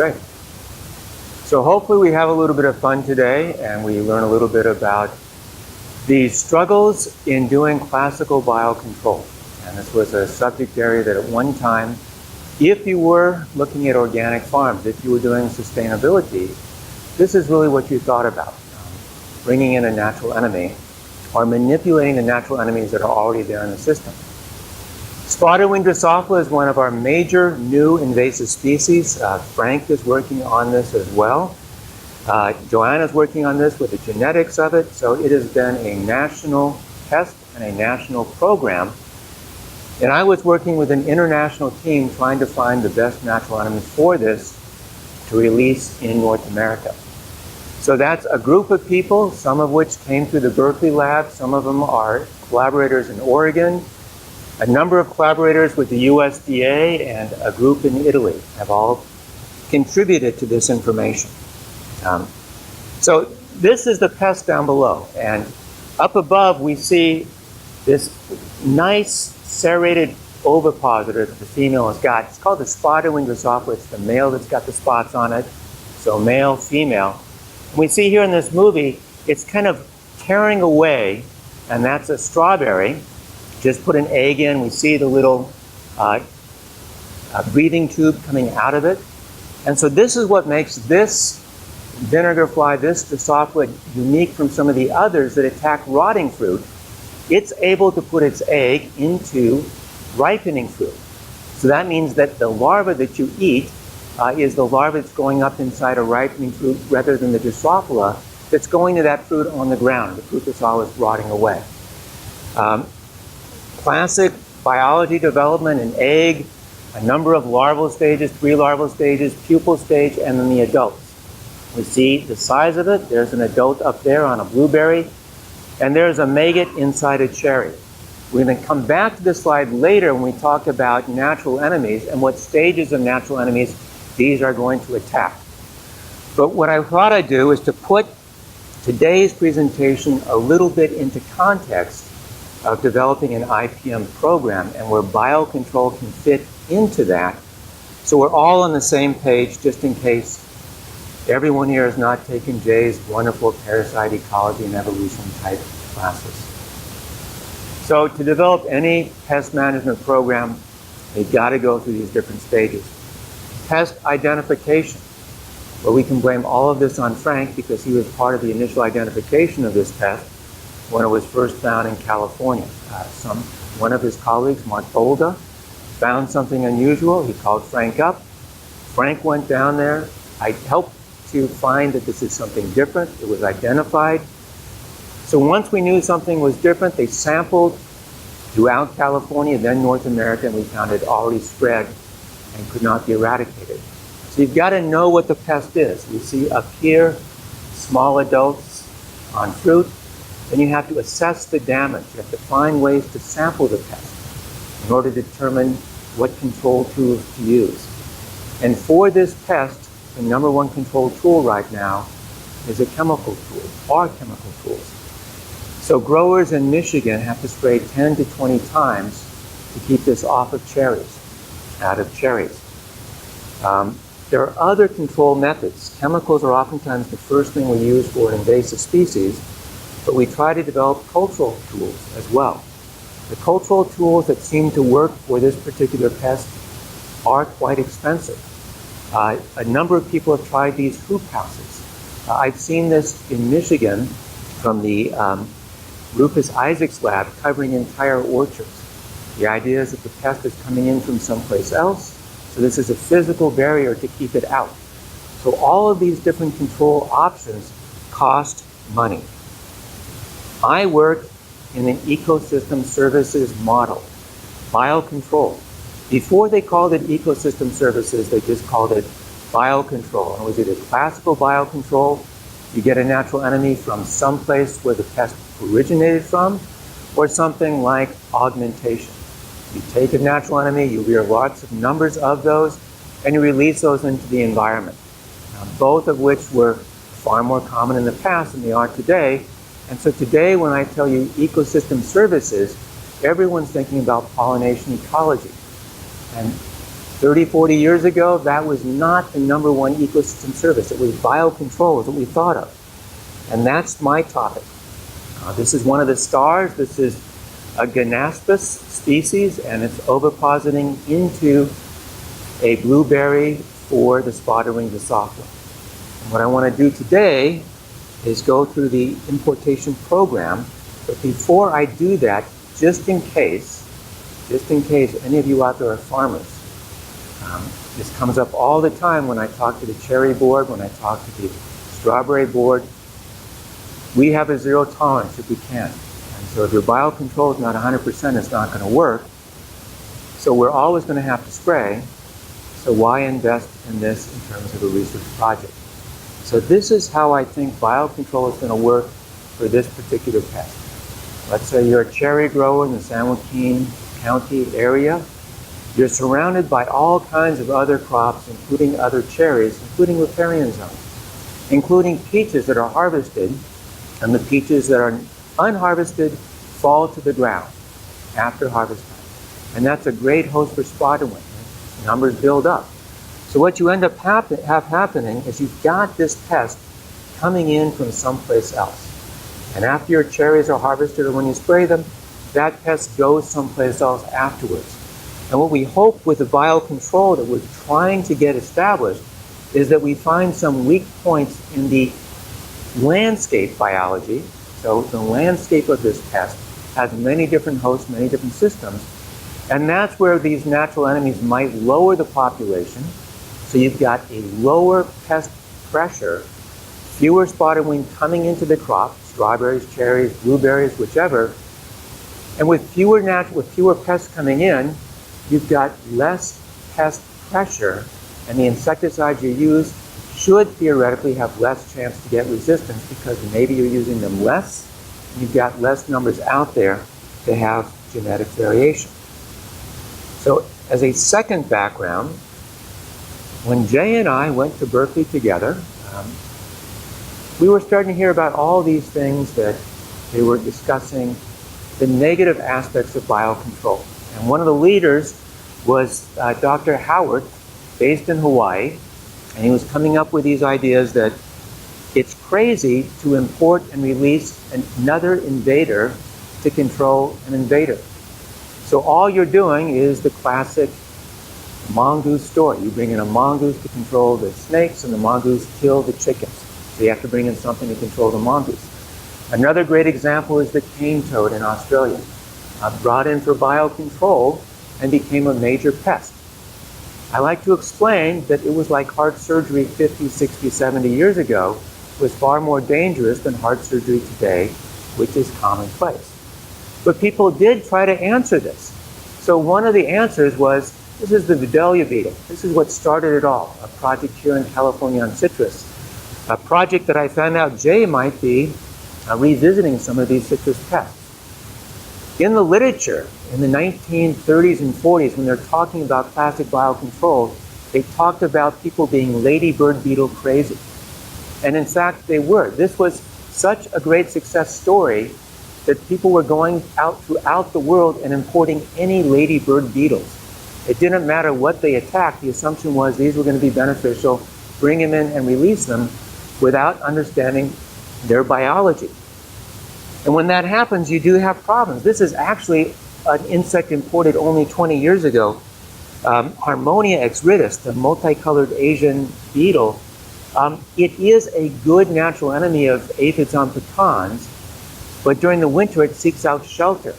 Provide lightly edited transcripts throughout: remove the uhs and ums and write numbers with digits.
Great. So hopefully we have a little bit of fun today and we learn a little bit about the struggles in doing classical biocontrol. And this was a subject area that at one time, if you were looking at organic farms, if you were doing sustainability, this is really what you thought about. Bringing in a natural enemy or manipulating the natural enemies that are already there in the system. Spotted wing Drosophila is one of our major new invasive species. Frank is working on this as well. Joanna's working on this with the genetics of it. So it has been a national pest and a national program. And I was working with an international team trying to find the best natural enemies for this to release in North America. So that's a group of people, some of which came through the Berkeley lab. Some of them are collaborators in Oregon. A number of collaborators with the USDA and a group in Italy have all contributed to this information. So this is the pest down below. And up above we see this nice serrated ovipositor that the female has got. It's called the spotted wing Drosophila. It's the male that's got the spots on it. So male, female. We see here in this movie, it's kind of tearing away, and that's a strawberry. Just put an egg in, we see the little breathing tube coming out of it. And so this is what makes this vinegar fly, this Drosophila, unique from some of the others that attack rotting fruit. It's able to put its egg into ripening fruit. So that means that the larva that you eat is the larva that's going up inside a ripening fruit rather than the Drosophila that's going to that fruit on the ground, the fruit that's always rotting away. Classic biology development, an egg, a number of larval stages, 3 larval stages, pupal stage, and then the adults. We see the size of it. There's an adult up there on a blueberry, and there's a maggot inside a cherry. We're going to come back to this slide later when we talk about natural enemies and what stages of natural enemies these are going to attack. But what I thought I'd do is to put today's presentation a little bit into context of developing an IPM program and where biocontrol can fit into that. So we're all on the same page, just in case everyone here has not taken Jay's wonderful parasite ecology and evolution type classes. So to develop any pest management program, you've got to go through these different stages. Pest identification. Well, we can blame all of this on Frank because he was part of the initial identification of this pest when it was first found in California. One of his colleagues, Mark Bolda, found something unusual. He called Frank up. Frank went down there. I helped to find that this is something different. It was identified. So once we knew something was different, they sampled throughout California, then North America, and we found it already spread and could not be eradicated. So you've got to know what the pest is. You see up here, small adults on fruit. Then you have to assess the damage. You have to find ways to sample the pest in order to determine what control tools to use. And for this pest, the number one control tool right now is a chemical tool, or chemical tools. So growers in Michigan have to spray 10 to 20 times to keep this off of cherries, out of cherries. There are other control methods. Chemicals are oftentimes the first thing we use for an invasive species, but we try to develop cultural tools as well. The cultural tools that seem to work for this particular pest are quite expensive. A number of people have tried these hoop houses. I've seen this in Michigan from the Rufus Isaac's lab covering entire orchards. The idea is that the pest is coming in from someplace else, so this is a physical barrier to keep it out. So all of these different control options cost money. I work in an ecosystem services model, biocontrol. Before they called it ecosystem services, they just called it biocontrol. And it was either classical biocontrol, you get a natural enemy from someplace where the pest originated from, or something like augmentation. You take a natural enemy, you rear lots of numbers of those, and you release those into the environment. Both of which were far more common in the past than they are today. And so today, when I tell you ecosystem services, everyone's thinking about pollination ecology. And 30, 40 years ago, that was not the #1 ecosystem service. It was biocontrol is what we thought of. And that's my topic. This is one of the stars. This is a Ganaspus species, and it's ovipositing into a blueberry for the spotted-winged Drosophila. And what I want to do today is go through the importation program. But before I do that, just in case any of you out there are farmers, this comes up all the time when I talk to the cherry board, when I talk to the strawberry board. We have a zero tolerance if we can. And so if your biocontrol is not 100%, it's not going to work. So we're always going to have to spray. So why invest in this in terms of a research project? So this is how I think biocontrol is going to work for this particular pest. Let's say you're a cherry grower in the San Joaquin County area. You're surrounded by all kinds of other crops, including other cherries, including riparian zones, including peaches that are harvested, and the peaches that are unharvested fall to the ground after harvest time. And that's a great host for spotted wing. Numbers build up. So what you end up happening is you've got this pest coming in from someplace else. And after your cherries are harvested or when you spray them, that pest goes someplace else afterwards. And what we hope with the biocontrol that we're trying to get established is that we find some weak points in the landscape biology. So the landscape of this pest has many different hosts, many different systems. And that's where these natural enemies might lower the population. So you've got a lower pest pressure, fewer spotted wing coming into the crop, strawberries, cherries, blueberries, whichever. And with fewer pests coming in, you've got less pest pressure, and the insecticides you use should theoretically have less chance to get resistance because maybe you're using them less, and you've got less numbers out there to have genetic variation. So as a second background, when Jay and I went to Berkeley together, we were starting to hear about all these things that they were discussing, the negative aspects of biocontrol. And one of the leaders was Dr. Howard, based in Hawaii, and he was coming up with these ideas that it's crazy to import and release another invader to control an invader. So all you're doing is the classic mongoose story. You bring in a mongoose to control the snakes, and the mongoose kill the chickens. So you have to bring in something to control the mongoose. Another great example is the cane toad in Australia. Brought in for biocontrol and became a major pest. I like to explain that it was like heart surgery 50, 60, 70 years ago was far more dangerous than heart surgery today, which is commonplace. But people did try to answer this. So one of the answers was, this is the Vidalia beetle. This is what started it all, a project here in California on citrus. A project that I found out Jay might be revisiting some of these citrus pests. In the literature, in the 1930s and 40s, when they're talking about classic biocontrol, they talked about people being ladybird beetle crazy. And in fact, they were. This was such a great success story that people were going out throughout the world and importing any ladybird beetles. It didn't matter what they attacked. The assumption was these were going to be beneficial, bring them in and release them without understanding their biology. And when that happens, you do have problems. This is actually an insect imported only 20 years ago. Harmonia exridus, the multicolored Asian beetle, it is a good natural enemy of aphids on pecans, but during the winter it seeks out shelter.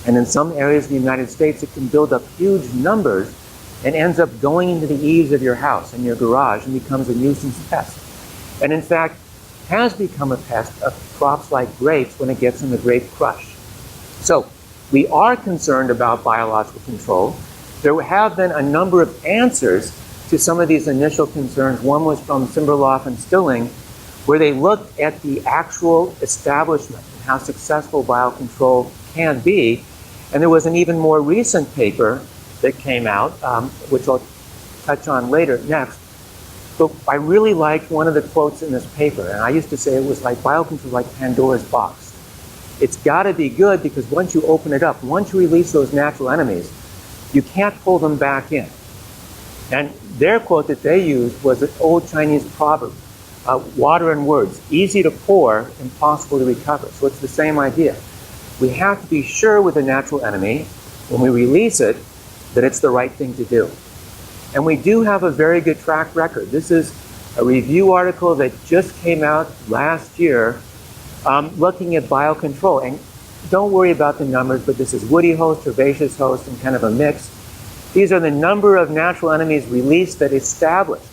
And in some areas of the United States, it can build up huge numbers and ends up going into the eaves of your house and your garage and becomes a nuisance pest. And in fact, has become a pest of crops like grapes when it gets in the grape crush. So we are concerned about biological control. There have been a number of answers to some of these initial concerns. One was from Simberloff and Stilling, where they looked at the actual establishment and how successful biocontrol can be. And there was an even more recent paper that came out, which I'll touch on later next. But I really liked one of the quotes in this paper, and I used to say it was like biocontrol like Pandora's box. It's got to be good because once you open it up, once you release those natural enemies, you can't pull them back in. And their quote that they used was an old Chinese proverb, water and words, easy to pour, impossible to recover. So it's the same idea. We have to be sure with a natural enemy, when we release it, that it's the right thing to do. And we do have a very good track record. This is a review article that just came out last year looking at biocontrol. And don't worry about the numbers, but this is woody host, herbaceous host, and kind of a mix. These are the number of natural enemies released that established.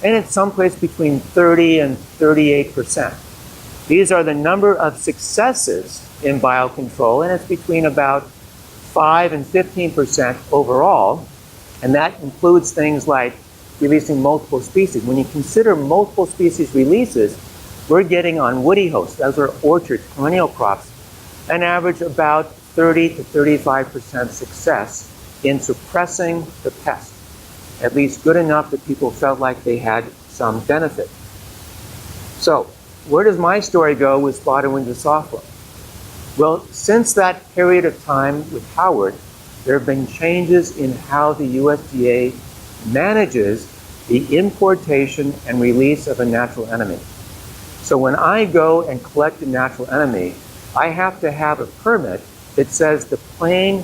And it's someplace between 30 and 38%. These are the number of successes in biocontrol, and it's between about 5 and 15% overall. And that includes things like releasing multiple species. When you consider multiple species releases, we're getting on woody hosts, those are orchards, perennial crops, an average about 30 to 35% success in suppressing the pest, at least good enough that people felt like they had some benefit. So, where does my story go with spotted-winged Drosophila? Well, since that period of time with Howard, there have been changes in how the USDA manages the importation and release of a natural enemy. So when I go and collect a natural enemy, I have to have a permit that says the plane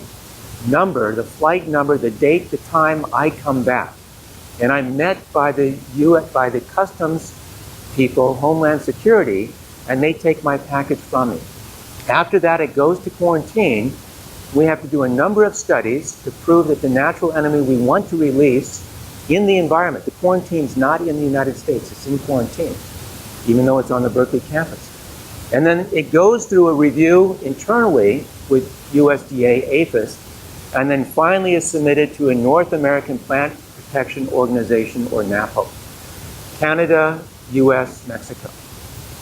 number, the flight number, the date, the time I come back. And I'm met by the customs people, Homeland Security, and they take my package from me. After that, it goes to quarantine. We have to do a number of studies to prove that the natural enemy we want to release in the environment, the quarantine's not in the United States, it's in quarantine, even though it's on the Berkeley campus. And then it goes through a review internally with USDA APHIS, and then finally is submitted to a North American Plant Protection Organization, or NAPO. Canada, US, Mexico.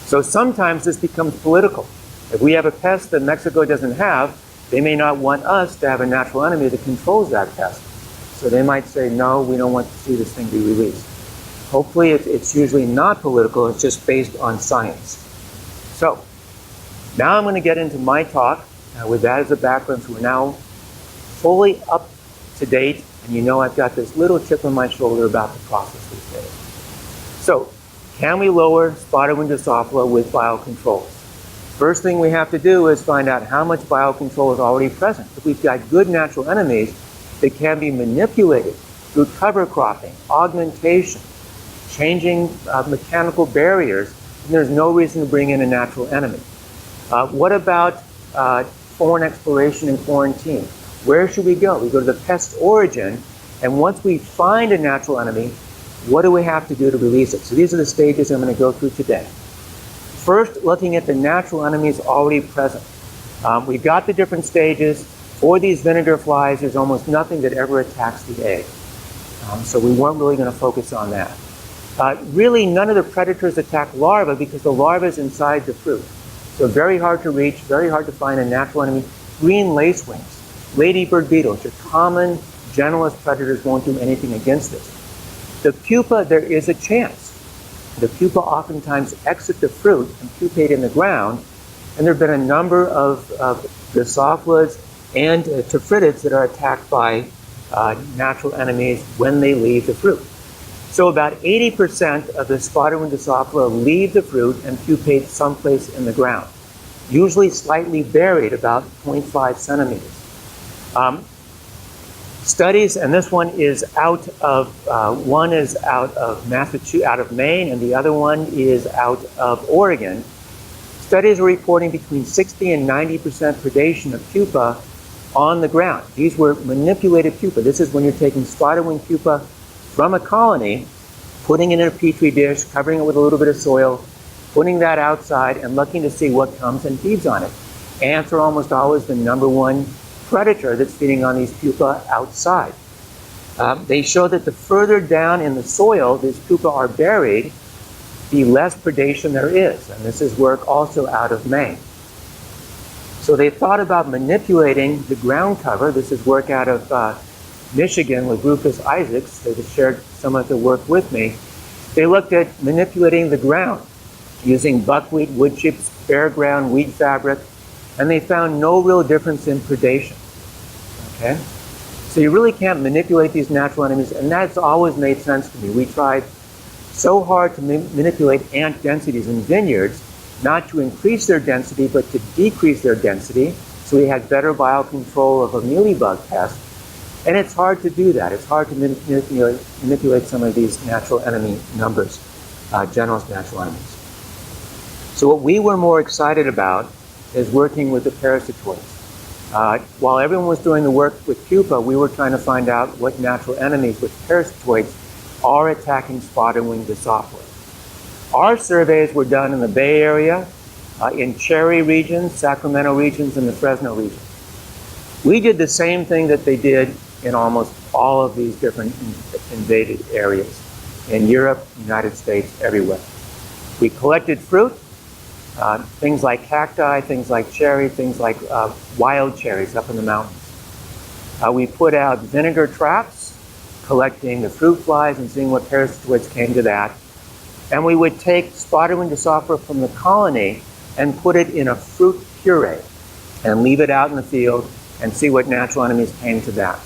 So sometimes this becomes political. If we have a pest that Mexico doesn't have, they may not want us to have a natural enemy that controls that pest. So they might say, no, we don't want to see this thing be released. Hopefully it's usually not political, it's just based on science. So now I'm going to get into my talk with that as a background, so we're now fully up to date, and you know I've got this little chip on my shoulder about the process these days. So, can we lower spotted-winged Drosophila with biocontrols? First thing we have to do is find out how much biocontrol is already present. If we've got good natural enemies that can be manipulated through cover cropping, augmentation, changing mechanical barriers, then there's no reason to bring in a natural enemy. What about foreign exploration and quarantine? Where should we go? We go to the pest origin, and once we find a natural enemy, what do we have to do to release it? So these are the stages I'm going to go through today. First, looking at the natural enemies already present. We've got the different stages. For these vinegar flies, there's almost nothing that ever attacks the egg. So we weren't really going to focus on that. Really, none of the predators attack larvae because the larva is inside the fruit. So very hard to reach, very hard to find a natural enemy. Green lacewings, ladybird beetles, your common generalist predators won't do anything against this. The pupa, there is a chance. The pupa oftentimes exit the fruit and pupate in the ground, and there have been a number of Drosophilas and Tephridids that are attacked by natural enemies when they leave the fruit. So about 80% of the spotted-winged Drosophila leave the fruit and pupate someplace in the ground, usually slightly buried, about 0.5 centimeters. Studies, and this one is out of Massachusetts, out of Maine, and the other one is out of Oregon. Studies are reporting between 60 and 90% predation of pupa on the ground. These were manipulated pupa. This is when you're taking spotted-winged pupa from a colony, putting it in a petri dish, covering it with a little bit of soil, putting that outside, and looking to see what comes and feeds on it. Ants are almost always the number one predator that's feeding on these pupa outside. They show that the further down in the soil these pupa are buried, the less predation there is. And this is work also out of Maine. So they thought about manipulating the ground cover. This is work out of Michigan with Rufus Isaacs. They just shared some of the work with me. They looked at manipulating the ground using buckwheat, wood chips, bare ground, wheat fabric, and they found no real difference in predation. Okay? So you really can't manipulate these natural enemies, and that's always made sense to me. We tried so hard to manipulate ant densities in vineyards, not to increase their density, but to decrease their density, so we had better biocontrol of a mealybug pest. And it's hard to do that. It's hard to manipulate some of these natural enemy numbers, generalist natural enemies. So what we were more excited about is working with the parasitoids. While everyone was doing the work with pupa, we were trying to find out what natural enemies with parasitoids are attacking spotted wing Drosophila. Our surveys were done in the Bay Area, in Cherry regions, Sacramento regions, and the Fresno region. We did the same thing that they did in almost all of these different invaded areas, in Europe, United States, everywhere. We collected fruit, things like cacti, things like cherry, things like wild cherries up in the mountains. We put out vinegar traps, collecting the fruit flies and seeing what parasitoids came to that. And we would take spotted wing Drosophila from the colony and put it in a fruit puree and leave it out in the field and see what natural enemies came to that.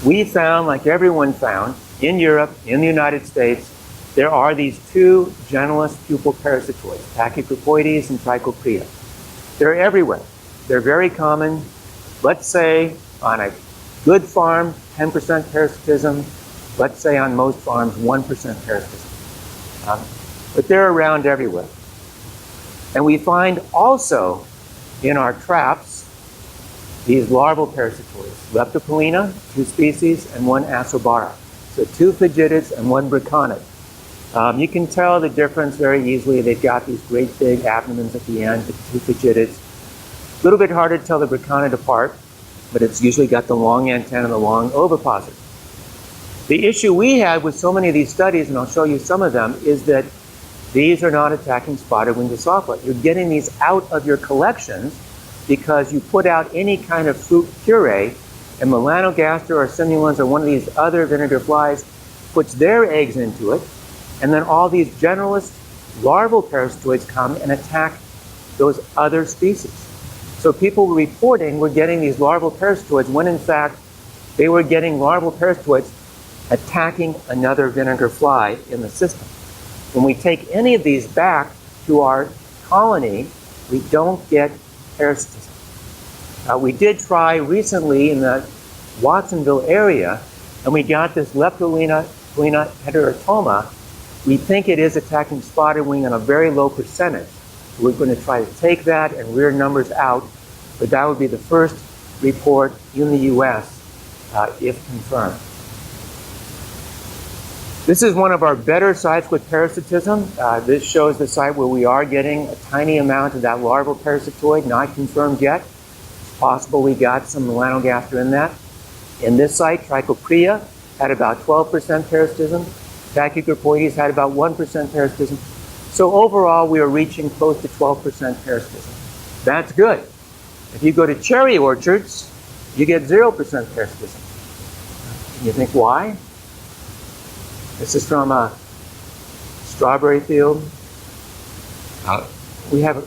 We found, like everyone found, in Europe, in the United States, there are these two generalist pupal parasitoids, Pachycropoides and Trichoprea. They're everywhere. They're very common. Let's say on a good farm, 10% parasitism. Let's say on most farms, 1% parasitism. But they're around everywhere. And we find also in our traps these larval parasitoids, Leptopolina, 2 species, and 1 Asobara. So 2 Phygitids and 1 Briconid. You can tell the difference very easily. They've got these great big abdomens at the end, the 2 Phygitids. A little bit harder to tell the Briconid apart, but it's usually got the long antenna and the long ovipositor. The issue we had with so many of these studies, and I'll show you some of them, is that these are not attacking spotted wing Drosophila. You're getting these out of your collections because you put out any kind of fruit puree, and Melanogaster or Simulans or one of these other vinegar flies puts their eggs into it, and then all these generalist larval parasitoids come and attack those other species. So people were reporting we're getting these larval parasitoids when in fact they were getting larval parasitoids attacking another vinegar fly in the system. When we take any of these back to our colony, we don't get parasitism. We did try recently in the Watsonville area, and we got this Leptopolina heterotoma. We think it is attacking spotted wing on a very low percentage. We're going to try to take that and rear numbers out, but that would be the first report in the U.S. If confirmed. This is one of our better sites with parasitism. This shows the site where we are getting a tiny amount of that larval parasitoid, not confirmed yet. It's possible we got some Melanogaster in that. In this site, Trichoprea had about 12% parasitism. Pachycropoides had about 1% parasitism. So overall, we are reaching close to 12% parasitism. That's good. If you go to cherry orchards, you get 0% parasitism. You think, why? This is from a strawberry field. We have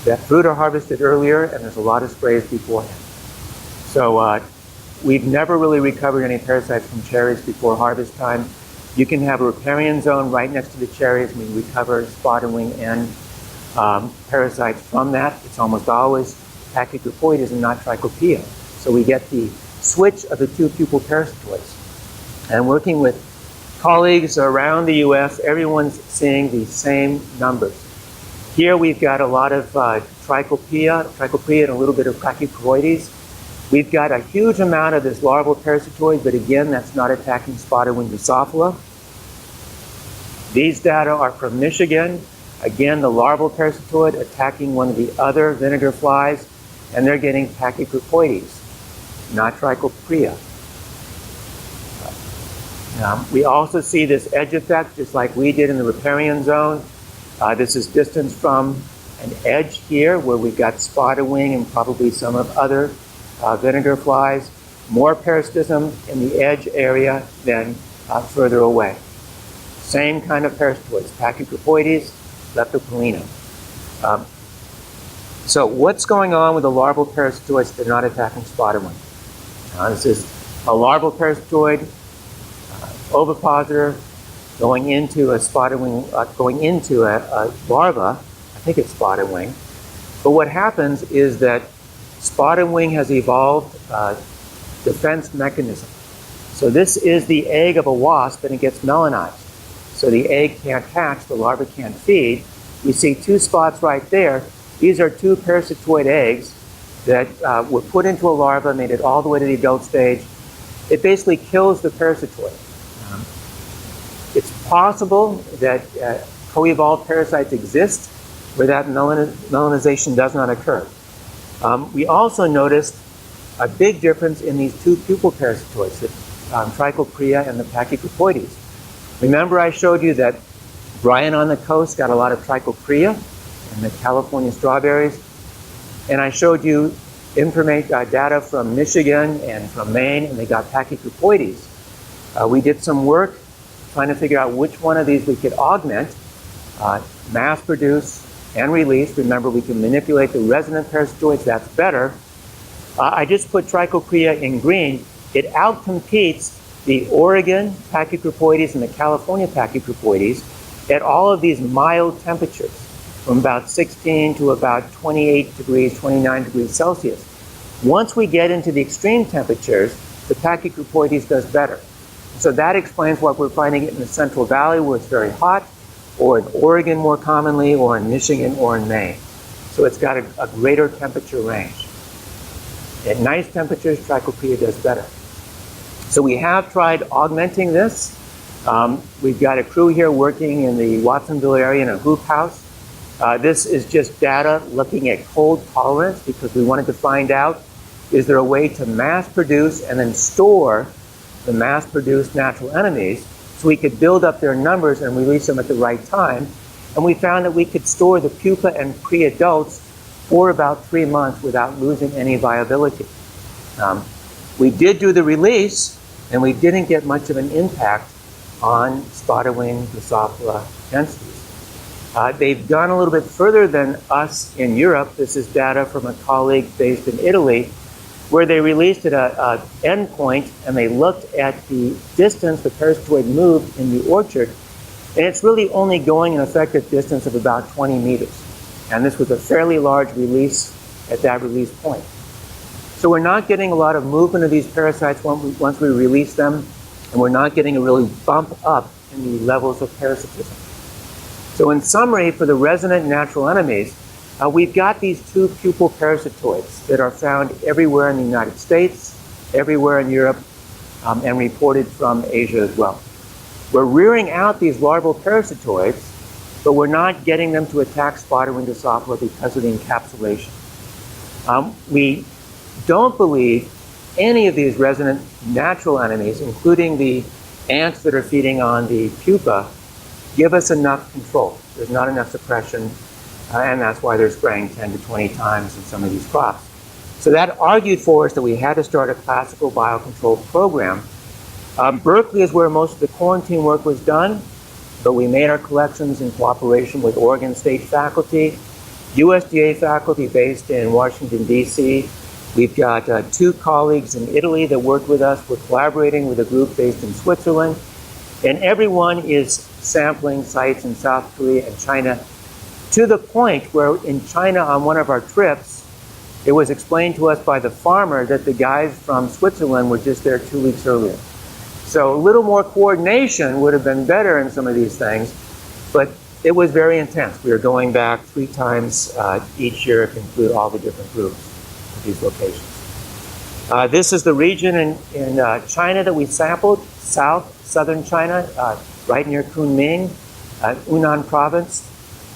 that fruit are harvested earlier, and there's a lot of sprays beforehand. So we've never really recovered any parasites from cherries before harvest time. You can have a riparian zone right next to the cherries. We recover spotted wing and parasites from that. It's almost always Pachycropoides and not Trichoprea. So we get the switch of the 2 pupal parasitoids. And working with colleagues around the U.S., everyone's seeing the same numbers. Here we've got a lot of Trichoprea and a little bit of Pachycropoides. We've got a huge amount of this larval parasitoid, but again, that's not attacking spotted wing Drosophila. These data are from Michigan. Again, the larval parasitoid attacking one of the other vinegar flies, and they're getting Pachycropoides, not Trichoprea. We also see this edge effect, just like we did in the riparian zone. This is distance from an edge here, where we've got spotted wing and probably some of other vinegar flies. More parasitism in the edge area than further away. Same kind of parasitoids, Pachycropoides, Leptopolina. So what's going on with the larval parasitoids that are not attacking spotted wing? This is a larval parasitoid ovipositor going into a spotted wing, going into a larva. I think it's spotted wing. But what happens is that spotted wing has evolved a defense mechanism. So this is the egg of a wasp, and it gets melanized. So the egg can't hatch, the larva can't feed. We see two spots right there. These are two parasitoid eggs that were put into a larva, made it all the way to the adult stage. It basically kills the parasitoid. It's possible that co-evolved parasites exist where that melanization does not occur. We also noticed a big difference in these two pupal parasitoids, the Trichoprea and the Pachycropoides. Remember I showed you that Brian on the coast got a lot of Trichoprea in the California strawberries, and I showed you data from Michigan and from Maine, and they got Pachycropoides. We did some work trying to figure out which one of these we could augment, mass produce, and release. Remember, we can manipulate the resident parasitoids, that's better. I just put Trichoprea in green. It outcompetes the Oregon Pachycropoides and the California Pachycropoides at all of these mild temperatures, from about 16 to about 28 degrees, 29 degrees Celsius. Once we get into the extreme temperatures, the Pachycropoides does better. So that explains what we're finding in the Central Valley, where it's very hot, or in Oregon more commonly, or in Michigan, or in Maine. So it's got a greater temperature range. At nice temperatures, Trichoprea does better. So we have tried augmenting this. We've got a crew here working in the Watsonville area in a hoop house. This is just data looking at cold tolerance, because we wanted to find out, is there a way to mass produce and then store the mass-produced natural enemies so we could build up their numbers and release them at the right time. And we found that we could store the pupa and pre-adults for about 3 months without losing any viability. We did do the release, and we didn't get much of an impact on spotted wing Drosophila densities. They've gone a little bit further than us in Europe. This is data from a colleague based in Italy, where they released at an endpoint, and they looked at the distance the parasitoid moved in the orchard, and it's really only going an effective distance of about 20 meters. And this was a fairly large release at that release point. So we're not getting a lot of movement of these parasites once we release them, and we're not getting a really bump up in the levels of parasitism. So in summary, for the resident natural enemies, we've got these two pupal parasitoids that are found everywhere in the United States, everywhere in Europe, and reported from Asia as well. We're rearing out these larval parasitoids, but we're not getting them to attack spotted wing Drosophila because of the encapsulation. We don't believe any of these resident natural enemies, including the ants that are feeding on the pupa, give us enough control. There's not enough suppression, and that's why they're spraying 10 to 20 times in some of these crops. So that argued for us that we had to start a classical biocontrol program. Berkeley is where most of the quarantine work was done, but we made our collections in cooperation with Oregon State faculty, USDA faculty based in Washington, D.C. We've got 2 colleagues in Italy that worked with us. We're collaborating with a group based in Switzerland. And everyone is sampling sites in South Korea and China, to the point where in China on one of our trips, it was explained to us by the farmer that the guys from Switzerland were just there 2 weeks earlier. So a little more coordination would have been better in some of these things, but it was very intense. We were going back 3 times each year to include all the different groups at these locations. This is the region in China that we sampled, southern China, right near Kunming, Yunnan province.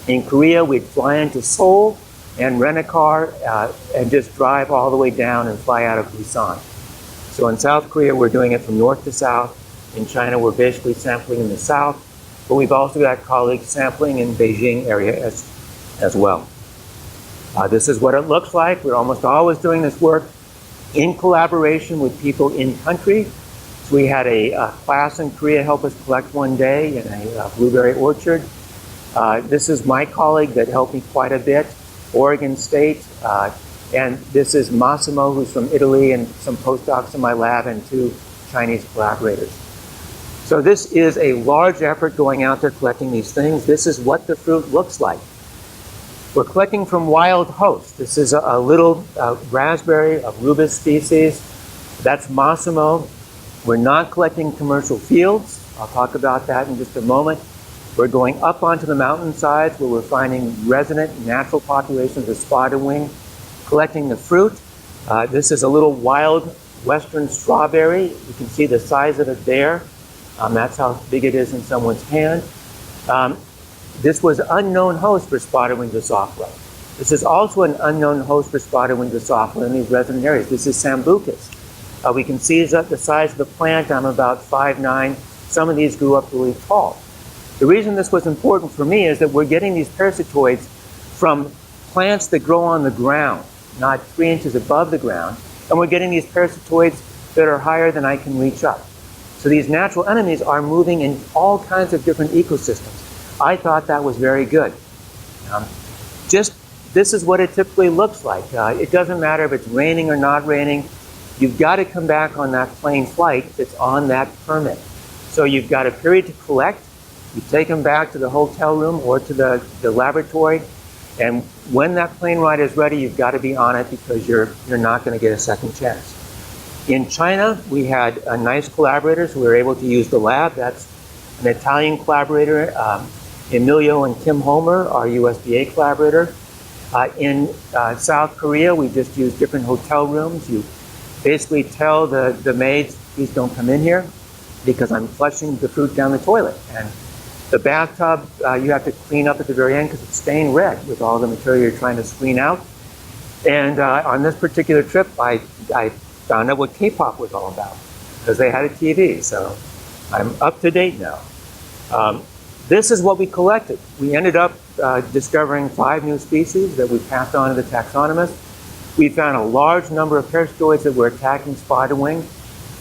In Korea, we'd fly into Seoul and rent a car and just drive all the way down and fly out of Busan. So in South Korea, we're doing it from north to south. In China, we're basically sampling in the south, but we've also got colleagues sampling in Beijing area as well. This is what it looks like. We're almost always doing this work in collaboration with people in country. So we had a class in Korea help us collect one day in a blueberry orchard. This is my colleague that helped me quite a bit. Oregon State, and this is Massimo, who's from Italy, and some postdocs in my lab, and 2 Chinese collaborators. So this is a large effort going out there collecting these things. This is what the fruit looks like. We're collecting from wild hosts. This is a little raspberry of rubus species. That's Massimo. We're not collecting commercial fields. I'll talk about that in just a moment. We're going up onto the mountainsides where we're finding resident natural populations of spotted wing, collecting the fruit. This is a little wild western strawberry. You can see the size of it there. That's how big it is in someone's hand. This was unknown host for spotted wing Drosophila. This is also an unknown host for spotted wing Drosophila in these resident areas. This is Sambucus. We can see that the size of the plant. I'm about 5'9". Some of these grew up really tall. The reason this was important for me is that we're getting these parasitoids from plants that grow on the ground, not 3 inches above the ground, and we're getting these parasitoids that are higher than I can reach up. So these natural enemies are moving in all kinds of different ecosystems. I thought that was very good. This is what it typically looks like. It doesn't matter if it's raining or not raining. You've got to come back on that plane flight that's on that permit. So you've got a period to collect. You take them back to the hotel room or to the laboratory. And when that plane ride is ready, you've got to be on it because you're not going to get a second chance. In China, we had nice collaborators who were able to use the lab. That's an Italian collaborator, Emilio and Kim Homer, our USDA collaborator. In South Korea, we just used different hotel rooms. You basically tell the maids, please don't come in here because I'm flushing the fruit down the toilet. And the bathtub, you have to clean up at the very end because it's stained red with all the material you're trying to screen out. And on this particular trip, I found out what K-pop was all about because they had a TV. So I'm up to date now. This is what we collected. We ended up discovering 5 new species that we passed on to the taxonomists. We found a large number of parasitoids that were attacking spotted wing,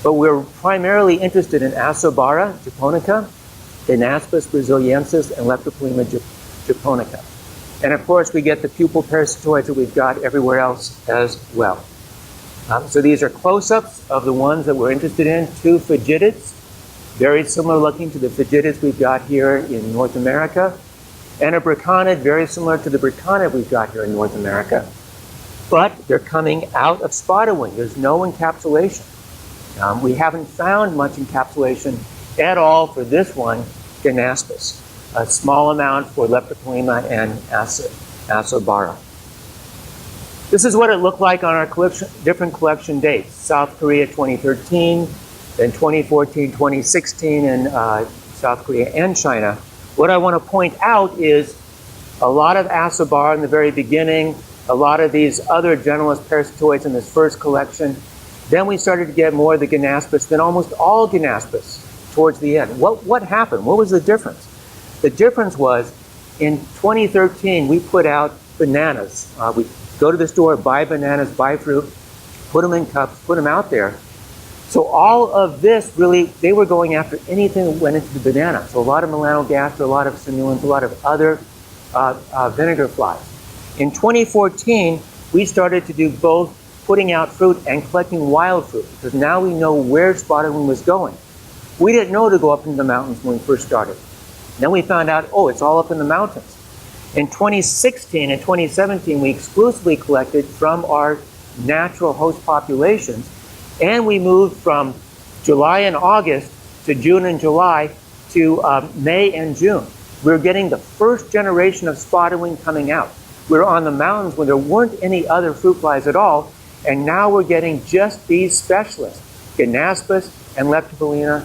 but we're primarily interested in Asobara japonica, Ganaspis brasiliensis, and Leptopoema japonica. And of course, we get the pupal parasitoids that we've got everywhere else as well. So these are close-ups of the ones that we're interested in. 2 Phagitids, very similar looking to the Phagitids we've got here in North America, and a Braconid, very similar to the Braconid we've got here in North America. But they're coming out of spotted wing. There's no encapsulation. We haven't found much encapsulation at all for this one, Ganaspis. A small amount for Leptopoema and Asobara. This is what it looked like on our different collection dates. South Korea 2013, then 2014, 2016 in South Korea and China. What I want to point out is a lot of Asobara in the very beginning, a lot of these other generalist parasitoids in this first collection. Then we started to get more of the Ganaspis, then almost all Ganaspis towards the end. What happened? What was the difference? The difference was in 2013, we put out bananas. We go to the store, buy bananas, buy fruit, put them in cups, put them out there. So all of this really, they were going after anything that went into the banana. So a lot of melanogaster, a lot of simulants, a lot of other vinegar flies. In 2014, we started to do both putting out fruit and collecting wild fruit because now we know where spotted wing was going. We didn't know to go up into the mountains when we first started. Then we found out, oh, it's all up in the mountains. In 2016 and 2017, we exclusively collected from our natural host populations, and we moved from July and August to June and July to May and June. We're getting the first generation of spotted wing coming out. We're on the mountains when there weren't any other fruit flies at all, and now we're getting just these specialists, Ganaspis and Leptopoema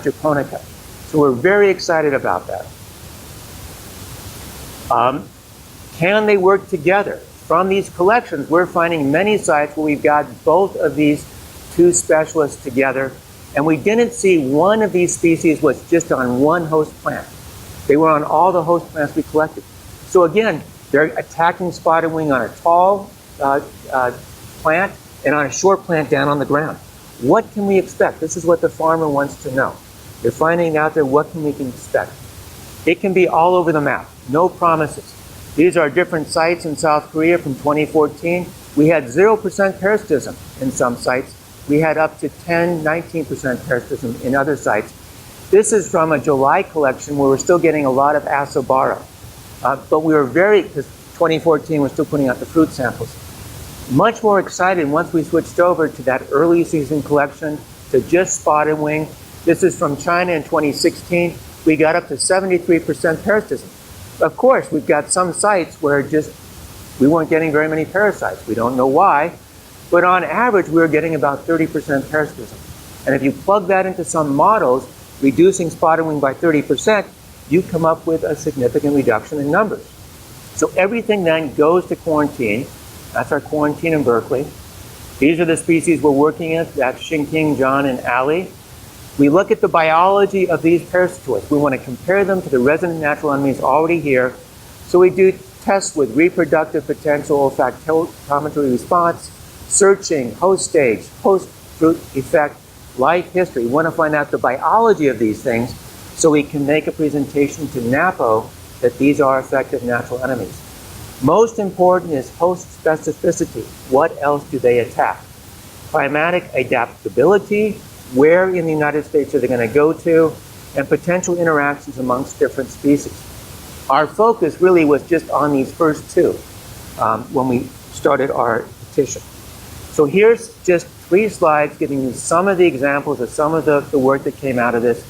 japonica. So we're very excited about that. Can they work together? From these collections, we're finding many sites where we've got both of these 2 specialists together, and we didn't see one of these species was just on one host plant. They were on all the host plants we collected. So again, they're attacking spotted wing on a tall plant and on a short plant down on the ground. What can we expect? This is what the farmer wants to know. They're finding out there what we can expect. It can be all over the map, no promises. These are different sites in South Korea from 2014. We had 0% parasitism in some sites. We had up to 10, 19% parasitism in other sites. This is from a July collection where we're still getting a lot of Asobara. But we were because 2014 we're still putting out the fruit samples. Much more excited once we switched over to that early season collection to just spotted wing. This is from China in 2016. We got up to 73% parasitism. Of course, we've got some sites where we weren't getting very many parasites. We don't know why, but on average, we were getting about 30% parasitism. And if you plug that into some models, reducing spotted wing by 30%, you come up with a significant reduction in numbers. So everything then goes to quarantine. That's our quarantine in Berkeley. These are the species we're working with. That's Xingqing, John, and Ali. We look at the biology of these parasitoids. We want to compare them to the resident natural enemies already here. So we do tests with reproductive potential, olfactometry response, searching, host stage, post-fruit effect, life history. We want to find out the biology of these things so we can make a presentation to NAPO that these are effective natural enemies. Most important is host specificity. What else do they attack? Climatic adaptability, where in the United States are they going to go to, and potential interactions amongst different species. Our focus really was just on these first two when we started our petition. So here's just 3 slides giving you some of the examples of some of the work that came out of this.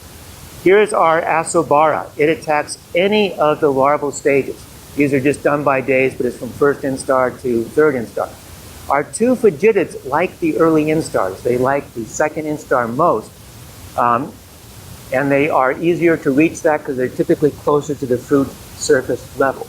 Here's our Asobara. It attacks any of the larval stages. These are just done by days, but it's from first instar to third instar. Our 2 Fagitids like the early instars. They like the second instar most. And they are easier to reach that because they're typically closer to the fruit surface level.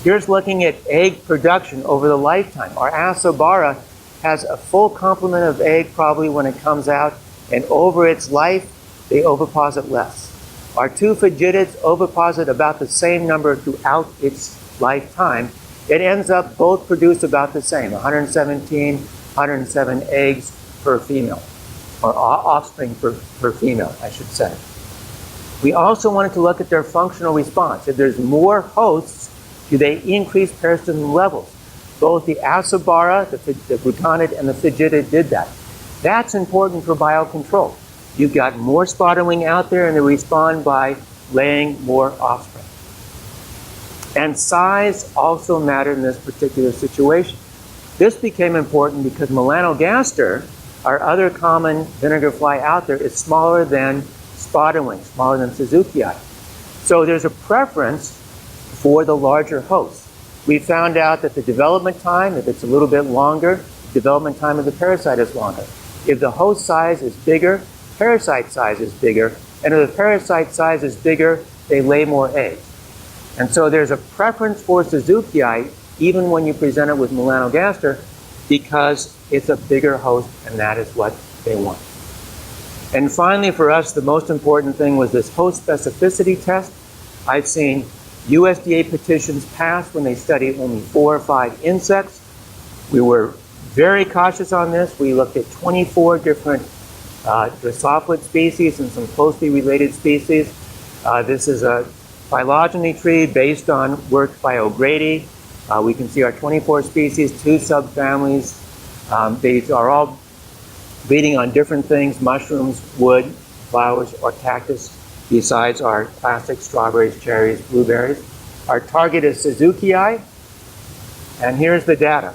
Here's looking at egg production over the lifetime. Our Asobara has a full complement of egg probably when it comes out, and over its life, they oviposit less. Our 2 Fagitids oviposit about the same number throughout its lifetime. It ends up both produce about the same, 117, 107 eggs per female, or offspring per female, I should say. We also wanted to look at their functional response. If there's more hosts, do they increase parasitism levels? Both the Asobara, the Bruconid, and the Fagitid did that. That's important for biocontrol. You've got more spotted wing out there, and they respond by laying more offspring. And size also mattered in this particular situation. This became important because melanogaster, our other common vinegar fly out there, is smaller than spotted wing, smaller than Suzuki'i. So there's a preference for the larger hosts. We found out that the development time, if it's a little bit longer, the development time of the parasite is longer. If the host size is bigger, parasite size is bigger, and if the parasite size is bigger, they lay more eggs. And so there's a preference for Suzuki'i even when you present it with melanogaster because it's a bigger host, and that is what they want. And finally, for us, the most important thing was this host specificity test. I've seen USDA petitions pass when they study only 4 or 5 insects. We were very cautious on this. We looked at 24 different Drosophilid species and some closely related species. This is a phylogeny tree based on work by O'Grady. We can see our 24 species, 2 subfamilies. These are all breeding on different things, mushrooms, wood, flowers, or cactus, besides our classic strawberries, cherries, blueberries. Our target is Suzuki'i, and here's the data.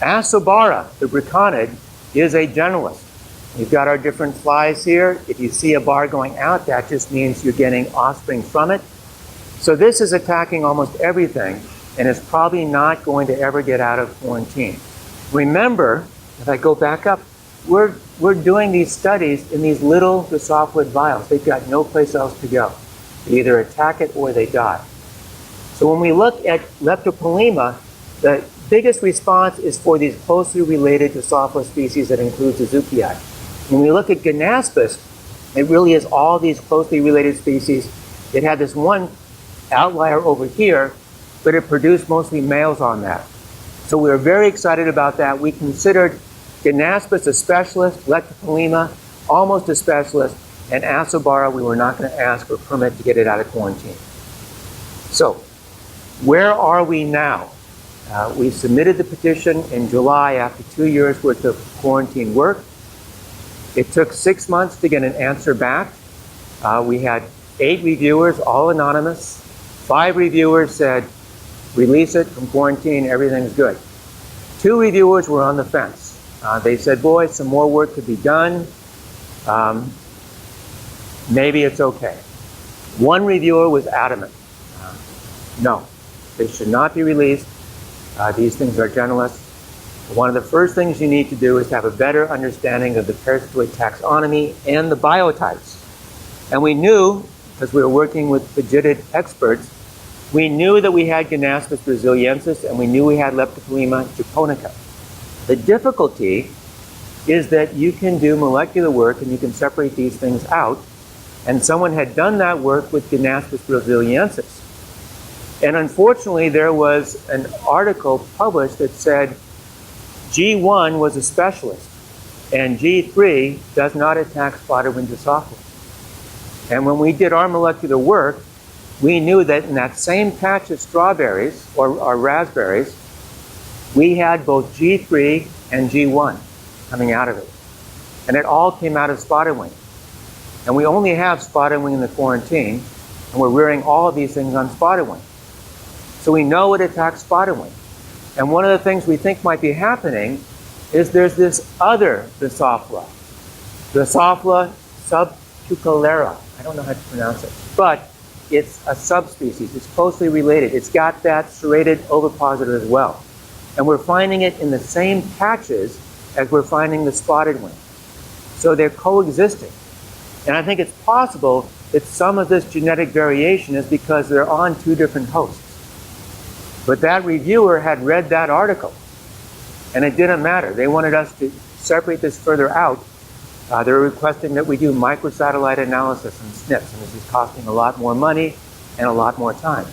Asobara, the Bruconid, is a generalist. We've got our different flies here. If you see a bar going out, that just means you're getting offspring from it. So this is attacking almost everything, and it's probably not going to ever get out of quarantine. Remember, if I go back up, we're doing these studies in these little Drosophilid vials. They've got no place else to go. They either attack it or they die. So when we look at Leptopolyma, the biggest response is for these closely related Drosophila species that include Suzuki'i. When we look at Ganaspis, it really is all these closely related species. It had this one outlier over here, but it produced mostly males on that. So we were very excited about that. We considered Ganaspis a specialist, Leptopolyma almost a specialist, and Asobara we were not going to ask for permit to get it out of quarantine. So Where are we now? We submitted the petition in July after 2 years worth of quarantine work. It took 6 months to get an answer back. We had 8 reviewers, all anonymous. 5 reviewers said, release it from quarantine, everything's good. 2 reviewers were on the fence. They said, boy, some more work could be done. Maybe it's okay. 1 reviewer was adamant. No, they should not be released. These things are generalists. One of the first things you need to do is to have a better understanding of the parasitoid taxonomy and the biotypes. And we knew, because we were working with fidgeted experts, we knew that we had Ganaspis brasiliensis and we knew we had Leptopoema japonica. The difficulty is that you can do molecular work and you can separate these things out. And someone had done that work with Ganaspis brasiliensis. And unfortunately, there was an article published that said G1 was a specialist and G3 does not attack spotted wing Drosophilus. And when we did our molecular work, we knew that in that same patch of strawberries or raspberries, we had both G3 and G1 coming out of it. And it all came out of spotted wing. And we only have spotted wing in the quarantine, and we're rearing all of these things on spotted wing. So we know it attacks spotted wing. And one of the things we think might be happening is there's this other Drosophila, Drosophila subcuculera. I don't know how to pronounce it, but it's a subspecies. It's closely related. It's got that serrated ovipositor as well. And we're finding it in the same patches as we're finding the spotted wing. So they're coexisting. And I think it's possible that some of this genetic variation is because they're on 2 different hosts. But that reviewer had read that article, and it didn't matter. They wanted us to separate this further out. They were requesting that we do microsatellite analysis and SNPs, and this is costing a lot more money and a lot more time.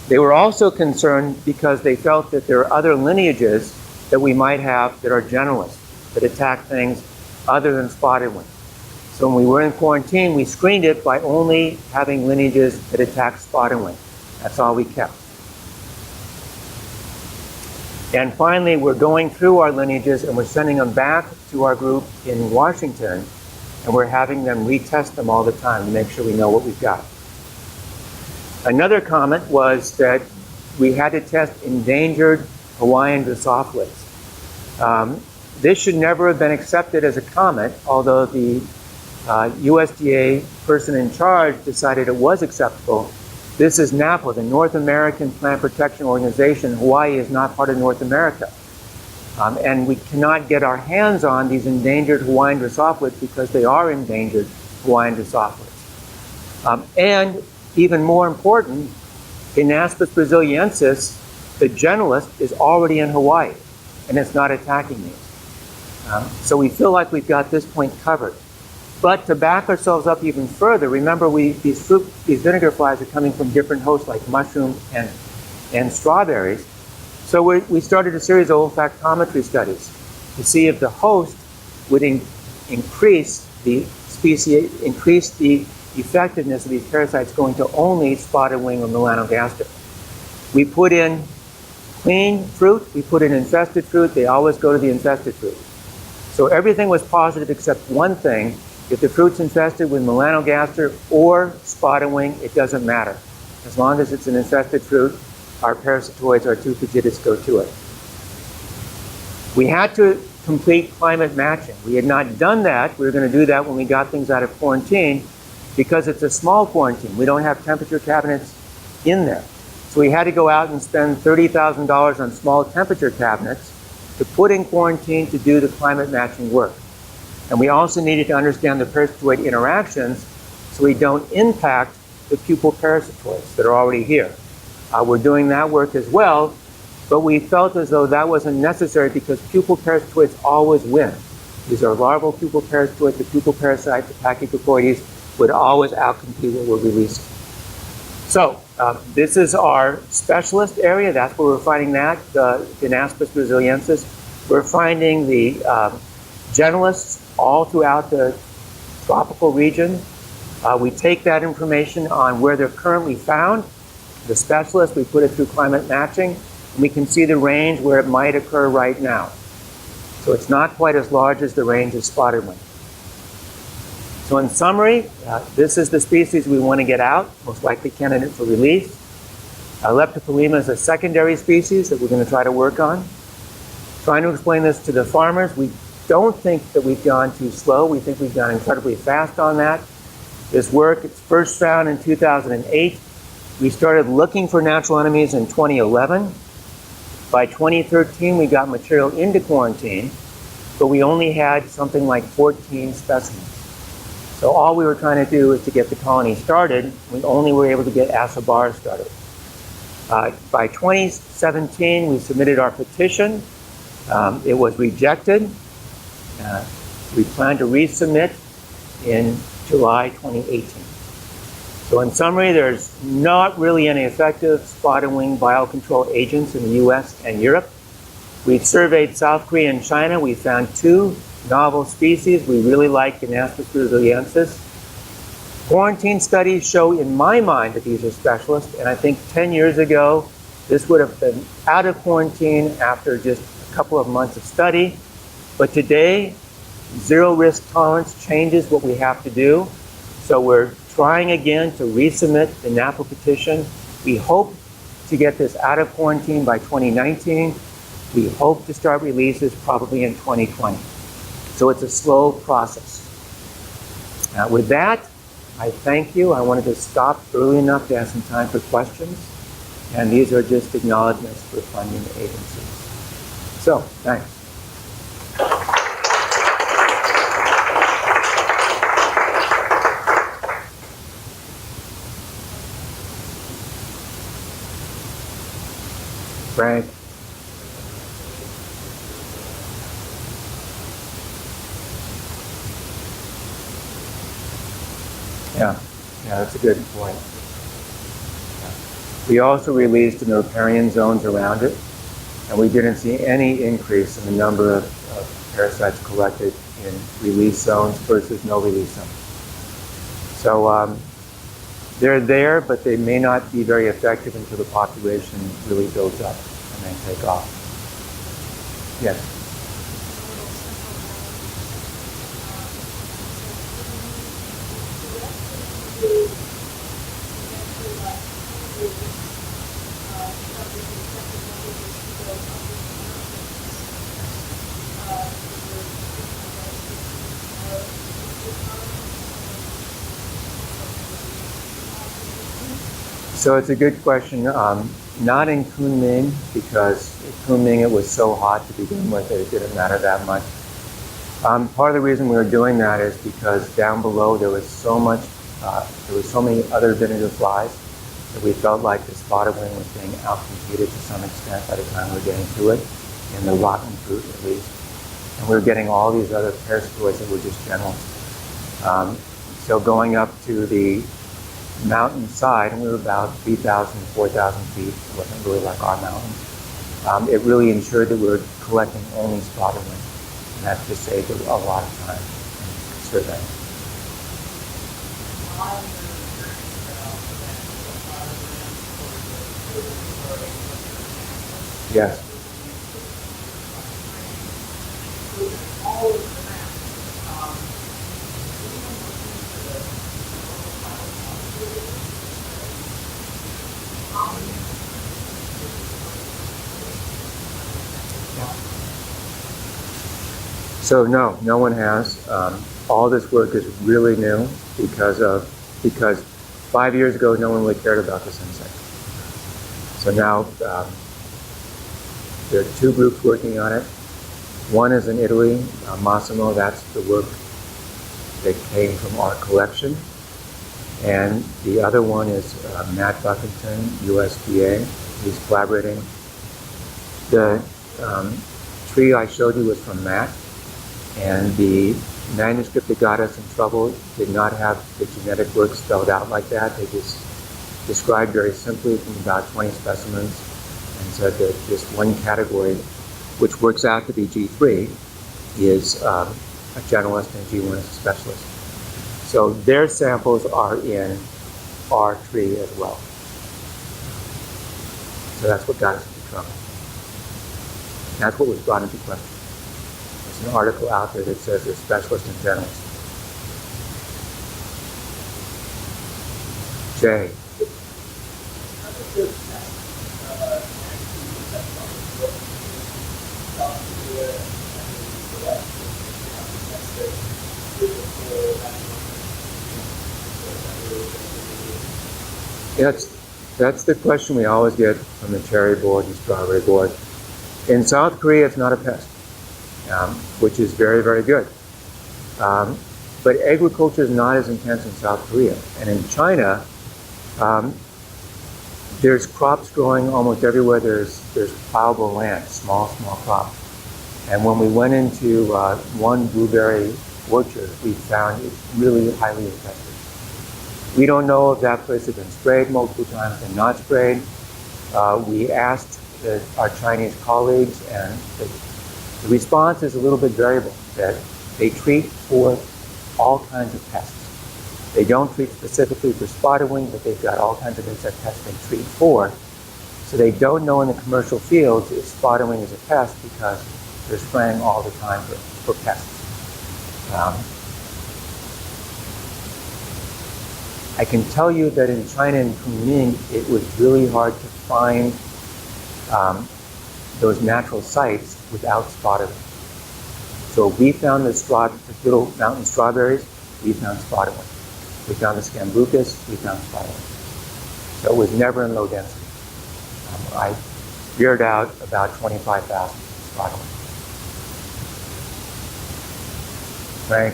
They were also concerned because they felt that there are other lineages that we might have that are generalists, that attack things other than spotted wing. So when we were in quarantine, we screened it by only having lineages that attack spotted wing. That's all we kept. And finally, we're going through our lineages and we're sending them back to our group in Washington, and we're having them retest them all the time to make sure we know what we've got. Another comment was that we had to test endangered Hawaiian Drosophilus. This should never have been accepted as a comment, although the USDA person in charge decided it was acceptable. This is NAPO, the North American Plant Protection Organization. Hawaii is not part of North America. And we cannot get our hands on these endangered Hawaiian Drosophilids because they are endangered Hawaiian Drosophilids. And even more important, Ganaspis brasiliensis, the generalist, is already in Hawaii, and it's not attacking these. So we feel like we've got this point covered. But to back ourselves up even further, remember these vinegar flies are coming from different hosts like mushrooms and strawberries. So we started a series of olfactometry studies to see if the host would increase the effectiveness of these parasites going to only spotted wing or melanogaster. We put in clean fruit, we put in infested fruit, they always go to the infested fruit. So everything was positive except one thing. If the fruit's infested with melanogaster or spotted wing, it doesn't matter. As long as it's an infested fruit, our parasitoids, our 2 fidgetids go to it. We had to complete climate matching. We had not done that. We were going to do that when we got things out of quarantine because it's a small quarantine. We don't have temperature cabinets in there. So we had to go out and spend $30,000 on small temperature cabinets to put in quarantine to do the climate matching work. And we also needed to understand the parasitoid interactions so we don't impact the pupal parasitoids that are already here. We're doing that work as well, but we felt as though that wasn't necessary because pupal parasitoids always win. These are larval pupal parasitoids. The pupal parasites, the Pachycocoides, would always outcompete what we're releasing. So this is our specialist area. That's where we're finding that, the Ganaspis brasiliensis. We're finding the generalists all throughout the tropical region. We take that information on where they're currently found, the specialist, we put it through climate matching, and we can see the range where it might occur right now. So it's not quite as large as the range of spotted wing. So in summary, this is the species we want to get out, most likely candidate for release. Leptopalema is a secondary species that we're going to try to work on. Trying to explain this to the farmers, we don't think that we've gone too slow. We think we've gone incredibly fast on that. This work, it's first found in 2008. We started looking for natural enemies in 2011. By 2013, we got material into quarantine, but we only had something like 14 specimens. So all we were trying to do is to get the colony started. We only were able to get Asobara started. By 2017, we submitted our petition. It was rejected. We plan to resubmit in July 2018. So in summary, there's not really any effective spotted wing biocontrol agents in the US and Europe. We've surveyed South Korea and China. We found 2 novel species. We really like Ganaspis brasiliensis. Quarantine studies show, in my mind, that these are specialists, and I think 10 years ago, this would have been out of quarantine after just a couple of months of study. But today, zero risk tolerance changes what we have to do. So we're trying again to resubmit the NAPA petition. We hope to get this out of quarantine by 2019. We hope to start releases probably in 2020. So it's a slow process. With that, I thank you. I wanted to stop early enough to have some time for questions. And these are just acknowledgments for funding agencies. So, thanks. Frank. Yeah, that's a good point. Yeah. We also released in the riparian zones around it, and we didn't see any increase in the number of parasites collected in release zones versus no release zones. So they're there, but they may not be very effective until the population really builds up and then take off. Yes. So it's a good question. Not in Kunming, because in Kunming it was so hot to begin with that it didn't matter that much. Part of the reason we were doing that is because down below there was so much, there was so many other vinegar flies that we felt like the spotted wing was being outcompeted to some extent by the time we were getting to it, in the rotten fruit at least. And we were getting all these other parasitoids that were just general. So going up to the mountain side, and we were about 3,000, 4,000 feet. It wasn't really like our mountains. It really ensured that we were collecting only spotted wing, and that just saved a lot of time in surveying. Yes. So no one has. All this work is really new because 5 years ago no one really cared about this insect. So now there are 2 groups working on it. One is in Italy, Massimo. That's the work that came from our collection, and the other one is Matt Buffington, USDA. He's collaborating. The tree I showed you was from Matt. And the manuscript that got us in trouble did not have the genetic work spelled out like that. They just described very simply from about 20 specimens and said that just one category, which works out to be G3, is a generalist and G1 is a specialist. So their samples are in our tree as well. So that's what got us into trouble. That's what was brought into question. There's an article out there that says they're specialists in generals. Jay. That's the question we always get from the cherry board and strawberry board. In South Korea, it's not a pest, which is very, very good. But agriculture is not as intense in South Korea. And in China, there's crops growing almost everywhere. There's plowable land, small crops. And when we went into one blueberry orchard, we found it really highly infested. We don't know if that place has been sprayed multiple times and not sprayed. We asked our Chinese colleagues, and the response is a little bit variable, that they treat for all kinds of pests. They don't treat specifically for spotted wing, but they've got all kinds of insect pests they treat for. So they don't know in the commercial fields if spotted wing is a pest because they're spraying all the time for pests. I can tell you that in China and Kunming, it was really hard to find those natural sites without spotted wing. So we found the little mountain strawberries, we found spotted wing. We found the scambucus, we found spotted wing. So it was never in low density. I reared out about 25,000 spotted wing. Right?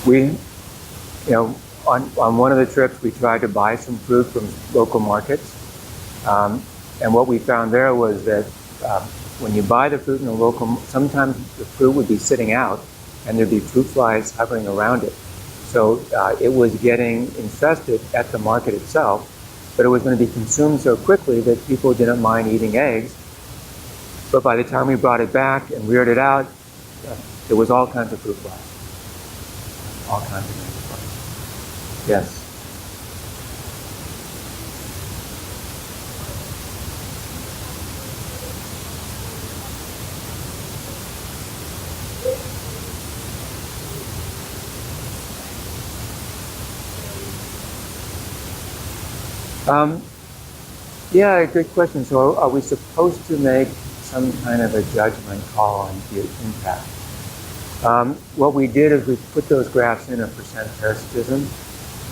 We, on one of the trips, we tried to buy some fruit from local markets. And what we found there was that when you buy the fruit in the local, sometimes the fruit would be sitting out and there'd be fruit flies hovering around it. So it was getting infested at the market itself, but it was going to be consumed so quickly that people didn't mind eating eggs. But by the time we brought it back and reared it out, there was all kinds of fruit flies. All kinds of fruit flies. Yes. Yeah, good question. So are we supposed to make some kind of a judgment call on the impact? What we did is we put those graphs in a percent parasitism,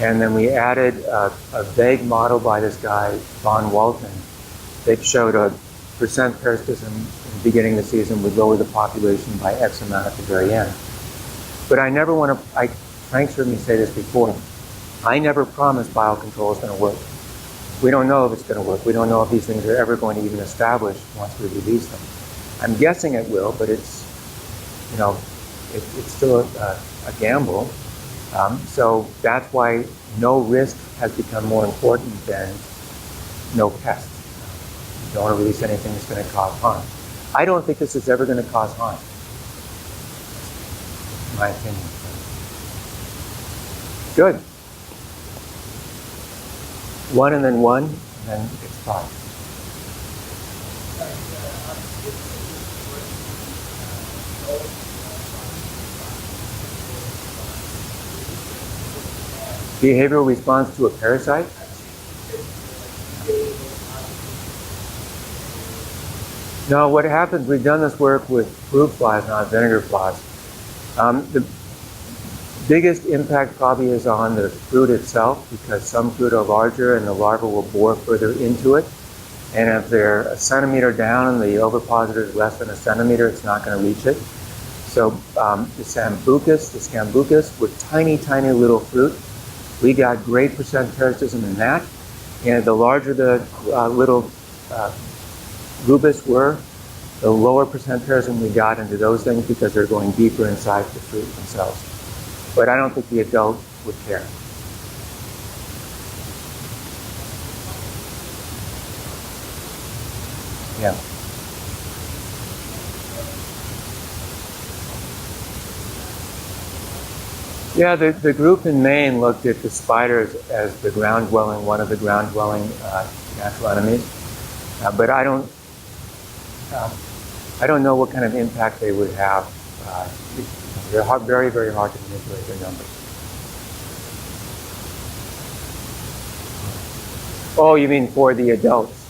and then we added a vague model by this guy, Von Walton, that showed a percent parasitism in the beginning of the season would lower the population by X amount at the very end. But I never want to, Frank's heard me say this before, I never promise biocontrol is going to work. We don't know if it's going to work. We don't know if these things are ever going to even establish once we release them. I'm guessing it will, but it's, it's still a gamble. So that's why no risk has become more important than no pest. You don't want to release anything that's going to cause harm. I don't think this is ever going to cause harm. My opinion. Good. 1 and then 1, and then it's 5. Behavioral response to a parasite? No, what happens, we've done this work with fruit flies, not vinegar flies. The biggest impact probably is on the fruit itself, because some fruit are larger and the larva will bore further into it. And if they're a centimeter down and the ovipositor is less than a centimeter, it's not going to reach it. So the scambucus with tiny, tiny little fruit, we got great percent parasitism in that. And the larger the little rubus were. The lower percent pairs when we got into those things because they're going deeper inside the fruit themselves. But I don't think the adult would care. Yeah. Yeah, the group in Maine looked at the spiders as the ground-dwelling, one of the ground-dwelling natural enemies. But I don't know what kind of impact they would have. They're very, very hard to manipulate their numbers. Oh, you mean for the adults?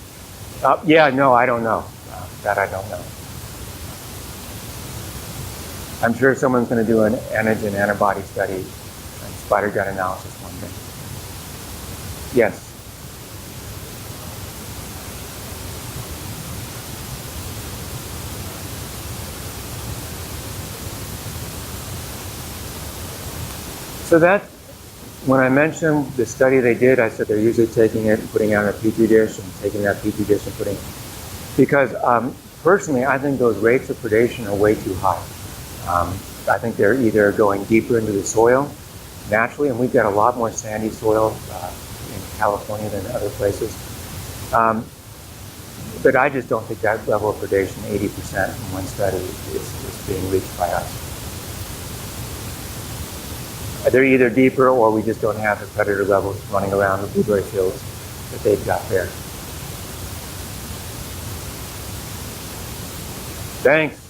Yeah, no, I don't know. That I don't know. I'm sure someone's going to do an antigen antibody study and spider gut analysis one day. Yes. So that, when I mentioned the study they did, I said they're usually taking it and putting it on a petri dish and taking that petri dish and putting it. Because personally, I think those rates of predation are way too high. I think they're either going deeper into the soil naturally, and we've got a lot more sandy soil in California than other places. But I just don't think that level of predation, 80% in one study, is being reached by us. They're either deeper or we just don't have the predator levels running around the blueberry fields that they've got there. Thanks.